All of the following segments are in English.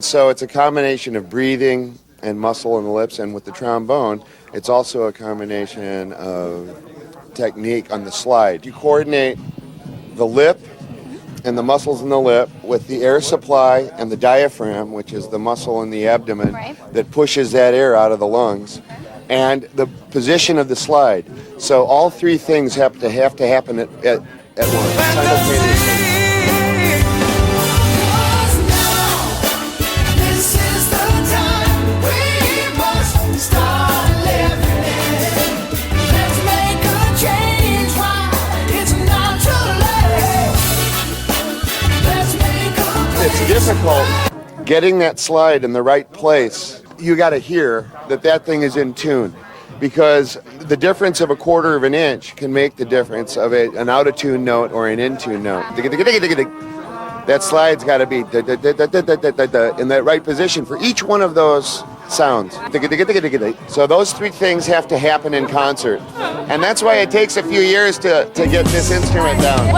So it's a combination of breathing and muscle in the lips, and with the trombone, it's also a combination of technique on the slide. You coordinate the lip and the muscles in the lip with the air supply and the diaphragm, which is the muscle in the abdomen that pushes that air out of the lungs, and the position of the slide. So all three things have to happen at once, simultaneously. It's difficult getting that slide in the right place. You got to hear that thing is in tune, because the difference of a quarter of an inch can make the difference of an out of tune note or an in tune note. That slide's got to be in that right position for each one of those sounds. So those three things have to happen in concert, and that's why it takes a few years to get this instrument down.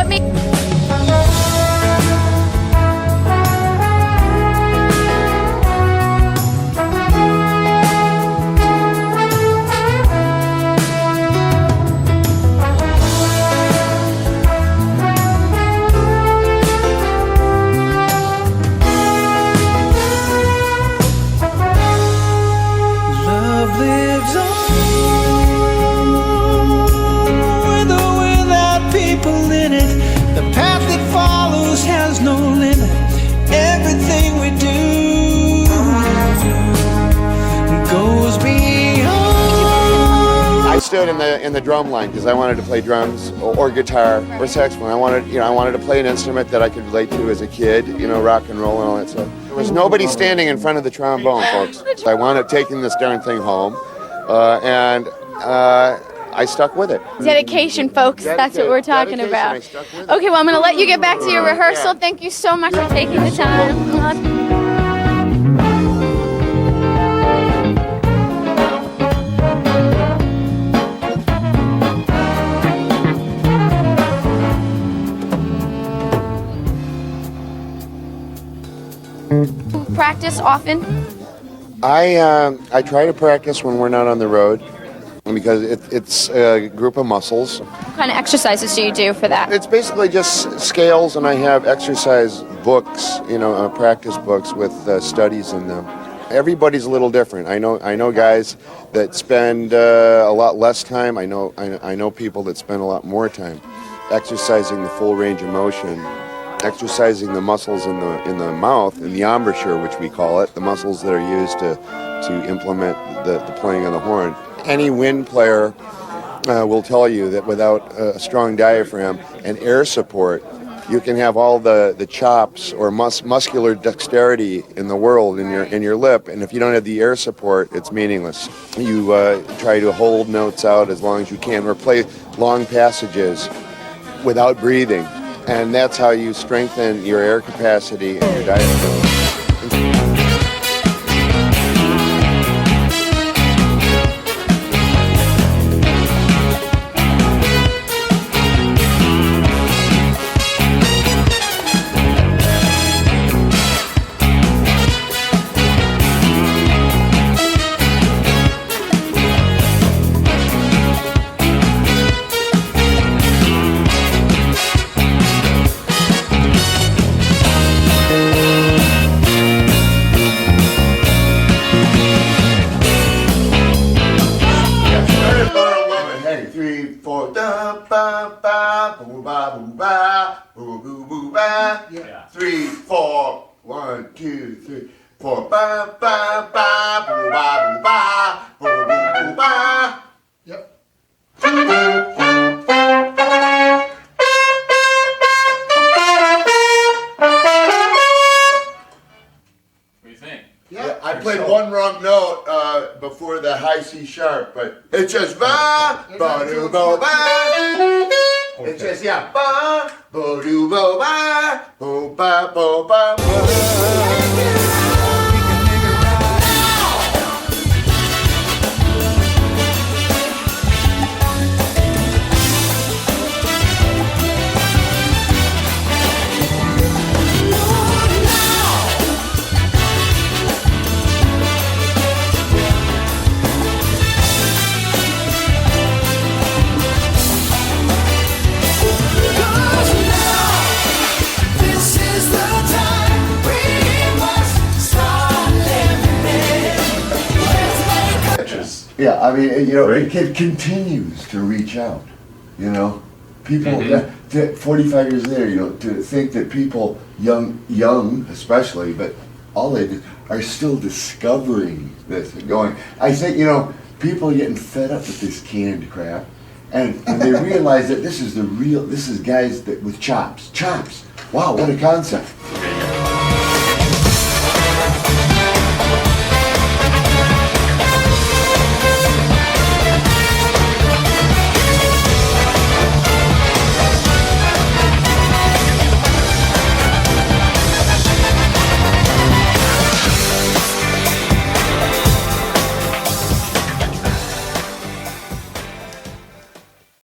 I stood in the drum line because I wanted to play drums or guitar or saxophone. I wanted to play an instrument that I could relate to as a kid, rock and roll and all that stuff. There was nobody standing in front of the trombone, folks. I wound up taking this darn thing home, and I stuck with it. Dedication, folks. That's what we're talking about. Okay, well, I'm going to let you get back to your rehearsal. Thank you so much for taking the time. Practice often? I try to practice when we're not on the road, because it's a group of muscles. What kind of exercises do you do for that? It's basically just scales, and I have exercise books, practice books with studies in them. Everybody's a little different. I know guys that spend a lot less time. I know people that spend a lot more time exercising the full range of motion, exercising the muscles in the mouth, in the embouchure, which we call it, the muscles that are used to implement the playing of the horn. Any wind player will tell you that without a strong diaphragm and air support, you can have all the chops or muscular dexterity in the world in your lip, and if you don't have the air support, it's meaningless. You try to hold notes out as long as you can, or play long passages without breathing, and that's how you strengthen your air capacity and your diaphragm. Yeah. 3, 4, 1, 2, 3, 4, ba ba ba boo ba boo ba boo boo boo ba. Yep. What do you think? Yeah, I played one wrong note before the high C sharp, but it's just ba ba doo ba ba. It's just ba bo doo bo ba bo ba bo ba ba. Yeah, I mean, you know, Right. it continues to reach out, you know? People, Mhm. 45 years later, you know, to think that people, young especially, but all ages, are still discovering this and going. I think, you know, people are getting fed up with this canned crap, and they realize that this is guys that with chops. Wow, what a concept.